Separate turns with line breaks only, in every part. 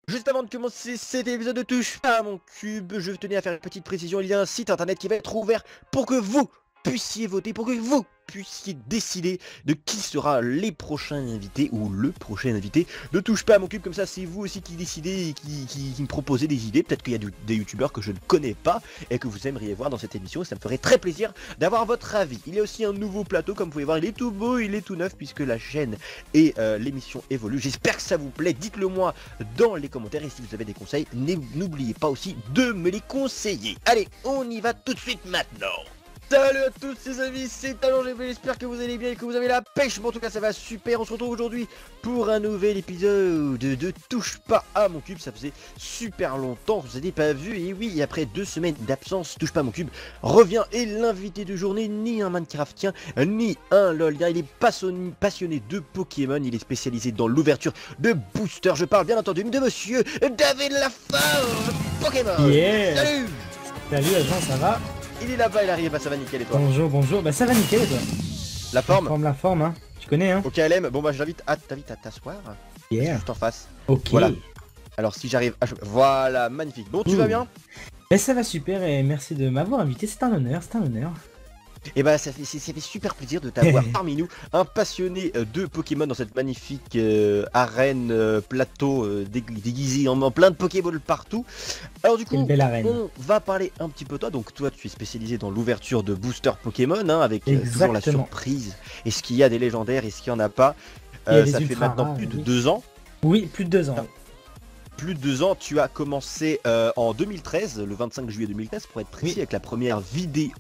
Juste avant de commencer cet épisode de Touche pas à mon cube, je tenais à faire une petite précision. Il y a un site internet qui va être ouvert pour que vous puissiez voter, pour que vous puissiez décider de qui sera les prochains invités ou le prochain invité de Touche pas à mon cube. Comme ça, c'est vous aussi qui décidez et qui me proposez des idées. Peut-être qu'il y a des youtubeurs que je ne connais pas et que vous aimeriez voir dans cette émission. Et ça me ferait très plaisir d'avoir votre avis. Il y a aussi un nouveau plateau, comme vous pouvez voir, il est tout beau, il est tout neuf puisque la chaîne et l'émission évolue. J'espère que ça vous plaît. Dites-le moi dans les commentaires et si vous avez des conseils, n'oubliez pas aussi de me les conseiller. Allez, on y va tout de suite maintenant. Salut à tous les amis, c'est Talon GP, j'espère que vous allez bien et que vous avez la pêche. Bon, en tout cas ça va super, on se retrouve aujourd'hui pour un nouvel épisode de Touche pas à mon cube. Ça faisait super longtemps que vous n'avez pas vu, et oui, après 2 semaines d'absence, Touche pas à mon cube revient. Et l'invité de journée, ni un Minecraftien, ni un LOLien, il est passionné de Pokémon, il est spécialisé dans l'ouverture de boosters. Je parle bien entendu de monsieur David Lafarge Pokémon.
Yeah.
Salut.
Salut agent, ça va?
Il est là-bas, il arrive, bah ça va nickel et toi?
Bonjour, bonjour, bah ça va nickel et toi?
La forme?
La forme, hein, tu connais hein?
Ok LM, bon bah je t'invite à t'asseoir.
Yeah.
Juste en face.
Ok.
Voilà. Alors si j'arrive à... Voilà, magnifique. Bon, tu vas bien?
Bah ça va super et merci de m'avoir invité, c'est un honneur, c'est un honneur.
Et bah ça fait super plaisir de t'avoir parmi nous, un passionné de Pokémon dans cette magnifique arène plateau déguisé en plein de Pokéballs partout. Alors du coup, on va parler un petit peu de toi. Donc toi tu es spécialisé dans l'ouverture de boosters Pokémon, hein, avec toujours la surprise. Est-ce qu'il y a des légendaires, est-ce qu'il n'y en a pas? Ça fait maintenant plus de 2 ans.
Oui, plus de 2 ans.
Plus de 2 ans, tu as commencé en 2013, le 25 juillet 2013 pour être précis, avec la première vidéo,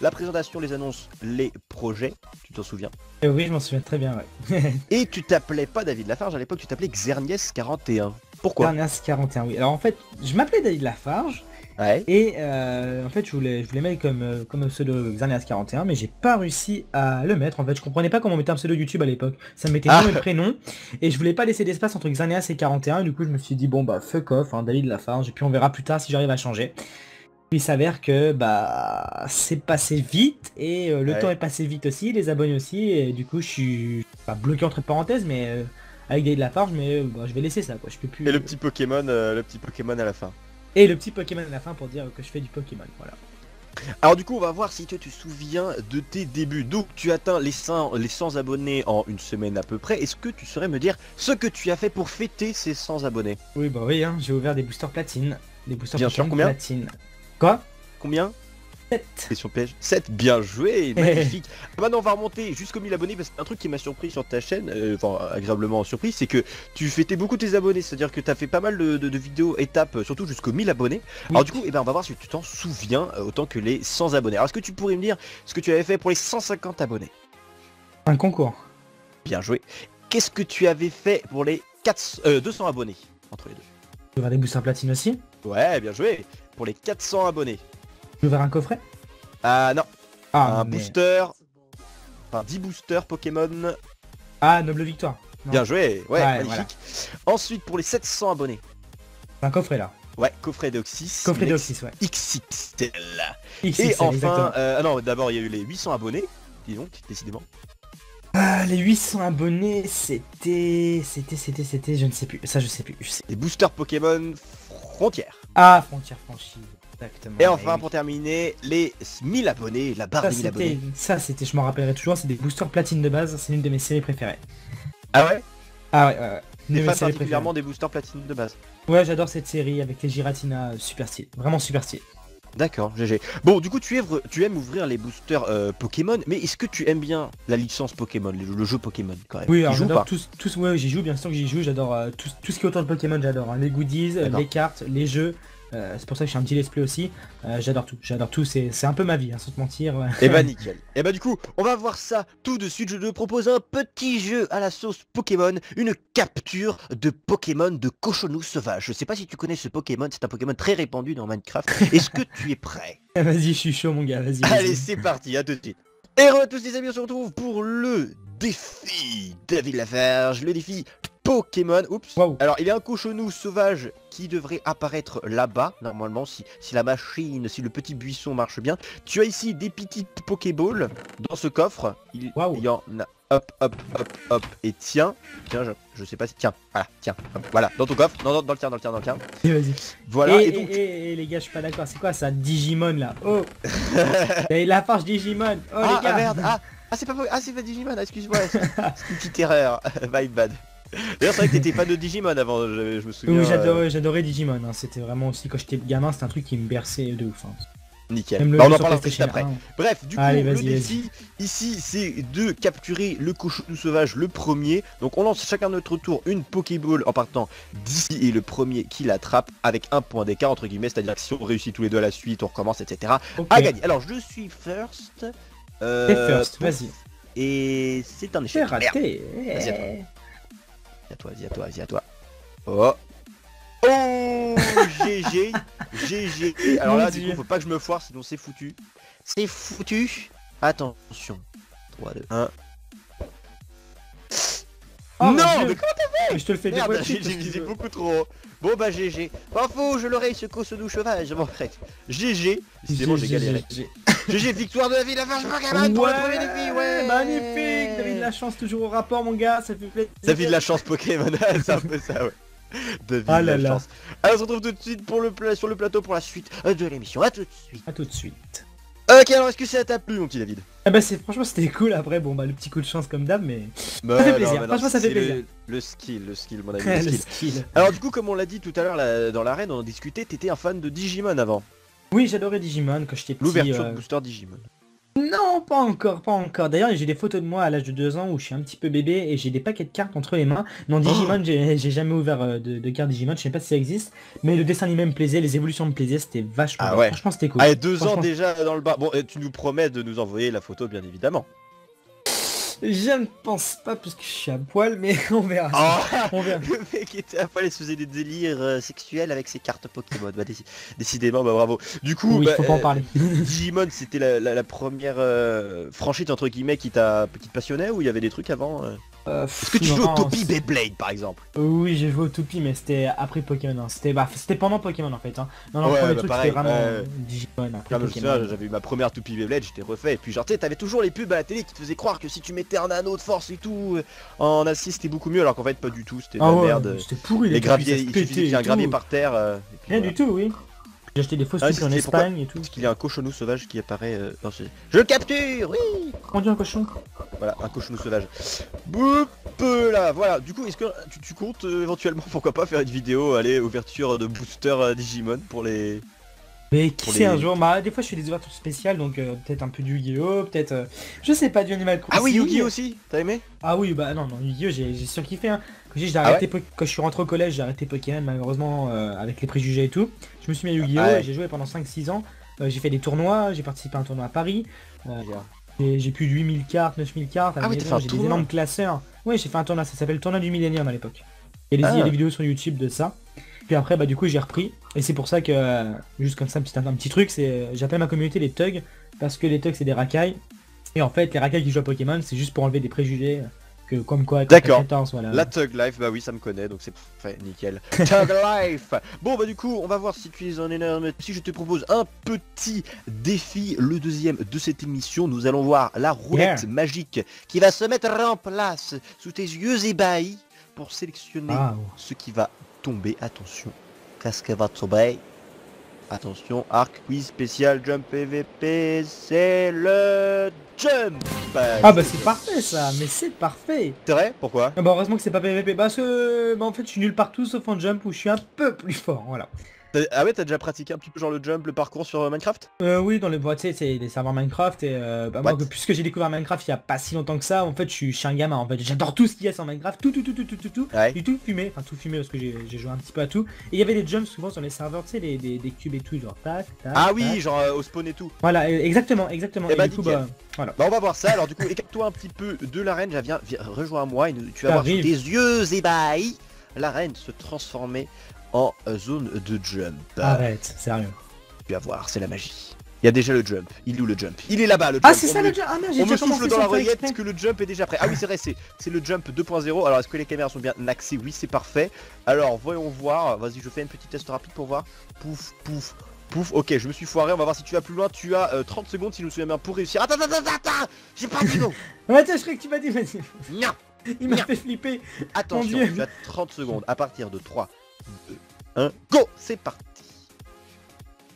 la présentation, les annonces, les projets, tu t'en souviens?
Oui, je m'en souviens très bien, ouais.
Et tu t'appelais pas David Lafarge, à l'époque tu t'appelais Xernies41. Pourquoi?
Xernies41, oui. Alors en fait, je m'appelais David Lafarge.
Ouais.
Et en fait je voulais mettre comme pseudo Xernies41, mais j'ai pas réussi à le mettre. En fait je comprenais pas comment on mettait un pseudo YouTube à l'époque. Ça me mettait nom et prénom et je voulais pas laisser d'espace entre Xernies et 41, et du coup je me suis dit bon bah fuck off, hein, David Lafarge, et puis on verra plus tard si j'arrive à changer. Puis il s'avère que bah c'est passé vite et le temps est passé vite aussi, les abonnés aussi, et du coup je suis pas bloqué entre parenthèses, mais avec David Lafarge, mais bah, je vais laisser ça quoi, je peux plus.
Et le petit Pokémon à la fin.
Et le petit Pokémon à la fin pour dire que je fais du Pokémon, voilà.
Alors du coup on va voir si toi tu te souviens de tes débuts. Donc tu atteins les 100 abonnés en une semaine à peu près. Est-ce que tu saurais me dire ce que tu as fait pour fêter ces 100 abonnés?
Oui bah oui, hein, j'ai ouvert des boosters platine. Des boosters
bien sûr, combien?
Platine. Quoi?
Combien?
7.
Question piège. 7, bien joué, magnifique. Maintenant on va remonter jusqu'aux 1000 abonnés parce que un truc qui m'a surpris sur ta chaîne, enfin agréablement surpris, c'est que tu fêtais beaucoup tes abonnés, c'est-à-dire que tu as fait pas mal de vidéos étapes, surtout jusqu'aux 1000 abonnés. Oui. Alors du coup, on va voir si tu t'en souviens autant que les 100 abonnés. Alors est-ce que tu pourrais me dire ce que tu avais fait pour les 150 abonnés?
Un concours.
Bien joué. Qu'est-ce que tu avais fait pour les 200 abonnés entre les deux?
J'ai ouvert des boosters platine aussi.
Ouais, bien joué. Pour les 400 abonnés.
J'ai ouvert un coffret.
Ah non.
Ah,
un booster. Enfin 10 boosters Pokémon.
Ah, Noble Victoire.
Non. Bien joué, ouais, magnifique.
Voilà.
Ensuite pour les 700 abonnés.
Un coffret là.
Ouais, coffret Deoxys.
Coffret Deoxys, ouais.
XXL.
XXL.
Et enfin, non, d'abord il y a eu les 800 abonnés, disons, décidément.
Les 800 abonnés, c'était, je ne sais plus. Ça, je sais plus.
Les boosters Pokémon Frontières.
Ah, Frontières franchies. Exactement.
Et enfin, pour terminer, les 1000 abonnés, la barre des 1000 abonnés.
Ça, c'était, je m'en rappellerai toujours, c'est des boosters platine de base, c'est l'une de mes séries préférées.
Ah ouais?
Ah ouais.
T'es fan particulièrement des boosters platine de base?
Ouais, j'adore cette série avec les Giratina, super stylé, vraiment super stylé.
D'accord, GG. Bon, du coup, tu aimes ouvrir les boosters Pokémon, mais est-ce que tu aimes bien la licence Pokémon, le jeu Pokémon quand même?
Oui, alors j'adore tous, ouais, j'y joue, bien sûr que j'y joue, j'adore tout ce qui est autour de Pokémon, j'adore, hein. Les goodies, les cartes, les jeux, c'est pour ça que je suis un petit let's play aussi, j'adore tout, c'est un peu ma vie, hein, sans te mentir. Ouais.
Et bah nickel. Et bah du coup, on va voir ça tout de suite. Je te propose un petit jeu à la sauce Pokémon, une capture de Pokémon de Cochonou sauvage. Je sais pas si tu connais ce Pokémon, c'est un Pokémon très répandu dans Minecraft. Est-ce que tu es prêt?
Vas-y, je suis chaud mon gars, vas-y.
Allez, c'est parti, à tout de suite. Et re tous les amis, on se retrouve pour le défi David Lafarge, le défi Pokémon. Oups.
Wow.
Alors il y a un cochonou sauvage qui devrait apparaître là-bas, normalement, si la machine, si le petit buisson marche bien. Tu as ici des petites Pokéballs dans ce coffre. Il y en a hop, hop, hop, hop, et tiens, je sais pas si, tiens, voilà, tiens, hop, voilà, dans ton coffre, non, dans le tien,
Et vas-y.
voilà, et donc...
les gars, je suis pas d'accord, c'est quoi ça, Digimon là? Oh. Et la force Digimon. Oh les gars.
merde, c'est pas Digimon, excuse-moi, c'est une petite erreur, my bad. D'ailleurs c'est vrai que t'étais fan de Digimon avant, je me souviens.
Oui, j'adorais Digimon, hein. C'était vraiment aussi quand j'étais gamin, c'était un truc qui me berçait de ouf. Hein.
Nickel, bah, on en parlera juste après. Bref, du coup, le défi ici, c'est de capturer le cochonou sauvage le premier. Donc on lance chacun notre tour une Pokéball en partant d'ici et le premier qui l'attrape avec un point d'écart entre guillemets, c'est-à-dire que si on réussit tous les deux à la suite, on recommence, etc. à gagner. Alors je suis first.
Vas-y.
Et c'est un échec.
C'est raté.
Vas-y à toi. Oh GG. Alors là du coup faut pas que je me foire sinon c'est foutu. C'est foutu. Attention. 3, 2, 1.
Oh,
non mais comment t'as fait?
Je te le fais des
merde, j'ai visé beaucoup trop haut. Bon bah GG. Pas faux, je l'aurai ce cochonou sauvage. Bon bref. GG. Décidément j'ai galéré. GG, victoire de la ville, la vache Pokémon pour le premier défi, ouais.
Magnifique. David de la chance toujours au rapport mon gars, ça fait plaisir.
David de la chance Pokémon, c'est un peu ça ouais. David de la chance. Alors on se retrouve tout de suite pour sur le plateau pour la suite de l'émission. A tout de suite.
A tout de suite.
Ok, alors est-ce que ça t'a plu mon petit David?
Ah bah franchement c'était cool, après bon bah le petit coup de chance comme d'hab mais
ça
fait plaisir, franchement ça fait plaisir.
Le skill mon ami, le skill. Alors du coup comme on l'a dit tout à l'heure dans l'arène, on en discutait, t'étais un fan de Digimon avant.
Oui j'adorais Digimon quand j'étais petit.
L'ouverture de booster Digimon.
Non pas encore. D'ailleurs j'ai des photos de moi à l'âge de 2 ans où je suis un petit peu bébé et j'ai des paquets de cartes entre les mains. Non Digimon j'ai jamais ouvert de cartes Digimon, je sais pas si ça existe. Mais le dessin animé me plaisait, les évolutions me plaisaient, c'était vachement bien.
Ouais.
Franchement c'était cool.
Allez 2 ans déjà dans le bas. Bon tu nous promets de nous envoyer la photo bien évidemment.
Je ne pense pas parce que je suis à poil, mais on verra.
On verra. Le mec était à poil et se faisait des délires sexuels avec ses cartes Pokémon. Bah, décidément, bah bravo. Du coup,
oui, faut pas en parler.
Digimon, c'était la première franchise entre guillemets qui te passionnait ou il y avait des trucs avant Est-ce que tu joues au Topi Beyblade par exemple?
Oui, j'ai joué au Topi, mais c'était après Pokémon. Hein. C'était pendant Pokémon en fait. Hein. Non, le premier truc c'était vraiment Digimon.
J'avais eu ma première Topi Beyblade, j'étais refait. Et puis genre, tu sais, t'avais toujours les pubs à la télé qui te faisaient croire que si tu mettais un anneau de force et tout en acier c'était beaucoup mieux, alors qu'en fait pas du tout. C'était de la merde.
C'était pourri
les graviers, il suffisait qu'il y ait un gravier par terre.
Rien du tout, oui. J'ai acheté des fausses pubs en Espagne et tout.
Parce qu'il y a un cochonou sauvage qui apparaît dans ce... Je le capture, oui.
On dit un cochon.
Voilà, un cochonou sauvage. Boop là, voilà. Du coup, est-ce que tu comptes éventuellement, pourquoi pas, faire une vidéo, allez, ouverture de booster Digimon pour les...
Mais qui sait un jour, bah des fois je fais des ouvertures spéciales donc peut-être un peu du Yu-Gi-Oh, peut-être je sais pas, du Animal Crossing.
Ah oui, Yu-Gi-Oh aussi, t'as aimé?
Ah oui, bah non, Yu-Gi-Oh j'ai surkiffé hein. J'ai arrêté quand je suis rentré au collège, j'ai arrêté Pokémon malheureusement avec les préjugés et tout. Je me suis mis à Yu-Gi-Oh, j'ai joué pendant 5-6 ans, j'ai fait des tournois, j'ai participé à un tournoi à Paris. J'ai plus de 8000 cartes, 9000 cartes, j'ai des énormes classeurs. Ouais, j'ai fait un tournoi, ça s'appelle le tournoi du Millennium à l'époque. Il y a des vidéos sur YouTube de ça. Puis après bah du coup j'ai repris et c'est pour ça que juste comme ça un petit truc, c'est j'appelle ma communauté les thugs parce que les thugs c'est des racailles et en fait les racailles qui jouent à Pokémon c'est juste pour enlever des préjugés que comme quoi.
D'accord. Voilà. La Thug Life, bah oui ça me connaît donc c'est parfait, nickel. Thug Life. Bon bah du coup on va voir si tu es un énorme. Si je te propose un petit défi, le deuxième de cette émission, nous allons voir la roulette magique qui va se mettre en place sous tes yeux ébahis pour sélectionner ce qui va tomber. Attention, qu'est-ce que va tomber? Attention, arc, quiz spécial, jump PVP, c'est le jump.
Ah bah c'est parfait ça, mais c'est parfait.
C'est vrai? Pourquoi?
Bah heureusement que c'est pas PVP, parce que bah en fait je suis nul partout sauf en jump où je suis un peu plus fort, voilà.
Ah ouais, t'as déjà pratiqué un petit peu genre le jump, le parcours sur Minecraft?
Oui, dans les boîtes, tu sais, c'est des serveurs Minecraft et moi, puisque j'ai découvert Minecraft il y a pas si longtemps que ça, en fait je suis un gamin en fait, j'adore tout ce qu'il y a sur Minecraft, tout, et tout fumé, enfin tout fumé parce que j'ai joué un petit peu à tout, et il y avait des jumps souvent sur les serveurs, tu sais, des cubes et tout, genre tac,
oui, genre au spawn et tout.
Voilà, exactement, et
bah,
du coup, voilà.
Bah on va voir ça, alors du coup, écarte-toi un petit peu de l'arène, viens, rejoins-moi, et tu vas voir sous tes yeux ébahis, l'arène se transformer en zone de jump.
Arrête, sérieux.
Tu vas voir, c'est la magie. Il y a déjà le jump. Il est où le jump? Il est là-bas le jump.
Ah c'est ça le jump. Ah merde,
on me souffle dans l'oreillette que le jump est déjà prêt. Ah oui c'est vrai, c'est le jump 2.0. Alors est-ce que les caméras sont bien axées? Oui c'est parfait. Alors voyons voir. Vas-y je fais une petite test rapide pour voir. Pouf pouf. Pouf, ok, je me suis foiré, on va voir si tu vas plus loin. Tu as 30 secondes si je me souviens bien pour réussir. Attends, j'ai pas dit go.
Ouais, attends, je croyais que tu m'as dit, vas-y.
Non.
Il m'a fait flipper.
Attention,
Mon Dieu.
tu as 30 secondes à partir de 3, 2, 1, go. C'est parti.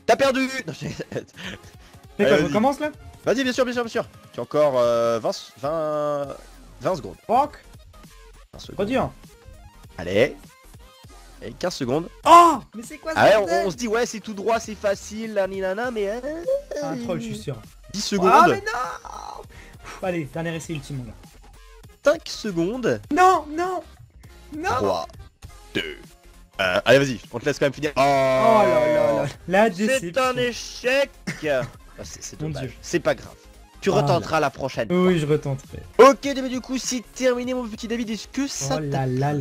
T'as perdu. Non,
Mais quoi, je
vas-y.
recommence là?
Vas-y, bien sûr. Tu as encore 20 secondes.
Rock.
20 secondes.
Trop dur.
Allez. Et 15 secondes.
Oh, mais c'est quoi ça?
Ah ouais, on se dit ouais c'est tout droit, c'est facile, la nana, mais
Un troll, je suis sûr.
10 secondes.
Ah mais non. Allez, dernier essai ultime mon gars.
5 secondes.
Non.
3, 2, 1. Allez vas-y, on te laisse quand même finir.
Oh là. La
C'est
déception.
un échec. Ah, c'est
Mon
dommage,
Dieu.
c'est pas grave. Tu
Ah
retenteras la prochaine.
Oui, je retenterai.
Ok, mais du coup c'est terminé mon petit David, est-ce que ça
Oh
t'a
là.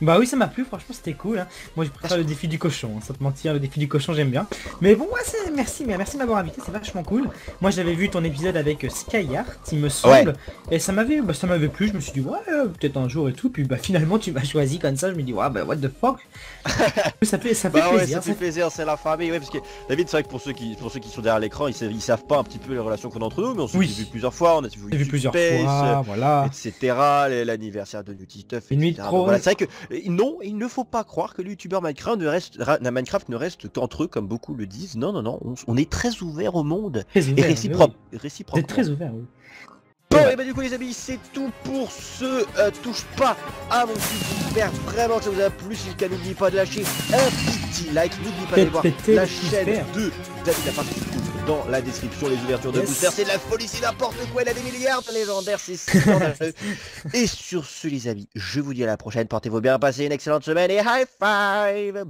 Bah oui, ça m'a plu, franchement c'était cool. Hein. Moi je préfère le défi du cochon, hein. Sans te mentir, le défi du cochon j'aime bien. Mais bon, ouais, merci de m'avoir invité, c'est vachement cool. Moi j'avais vu ton épisode avec Skyheart, il me semble, et ça m'avait plu, je me suis dit ouais, peut-être un jour et tout, puis bah finalement tu m'as choisi comme ça, je me dis ouais, bah what the fuck. ça fait
Bah ouais,
plaisir.
ça fait plaisir, c'est la famille, ouais, parce que David, c'est vrai que pour ceux qui sont derrière l'écran, ils savent pas un petit peu les relations qu'on a entre nous, mais on s'est vu plusieurs fois, on a
vu plusieurs fois, voilà.
etc. L'anniversaire de Nutty Stuff,
Une nuit de
etc.
trop.
Voilà, c'est vrai que non, il ne faut pas croire que les youtubeurs Minecraft ne reste qu'entre eux, comme beaucoup le disent. Non, on est très ouvert au monde
Très ouvert,
et réciproque.
oui.
Réciproquement.
T'es très ouvert, oui.
Bon, et bah du coup les amis, c'est tout pour ce touche pas à mon cul. J'espère vraiment que ça vous a plu. Si le cas, n'oubliez pas de lâcher un petit like. N'oubliez pas d'aller voir la chaîne de David la partie dans la description. Les ouvertures de booster, c'est de la folie, c'est n'importe quoi. Elle a des milliards de légendaires, c'est scandaleux. Et sur ce les amis, je vous dis à la prochaine. Portez-vous bien, passez une excellente semaine et high five.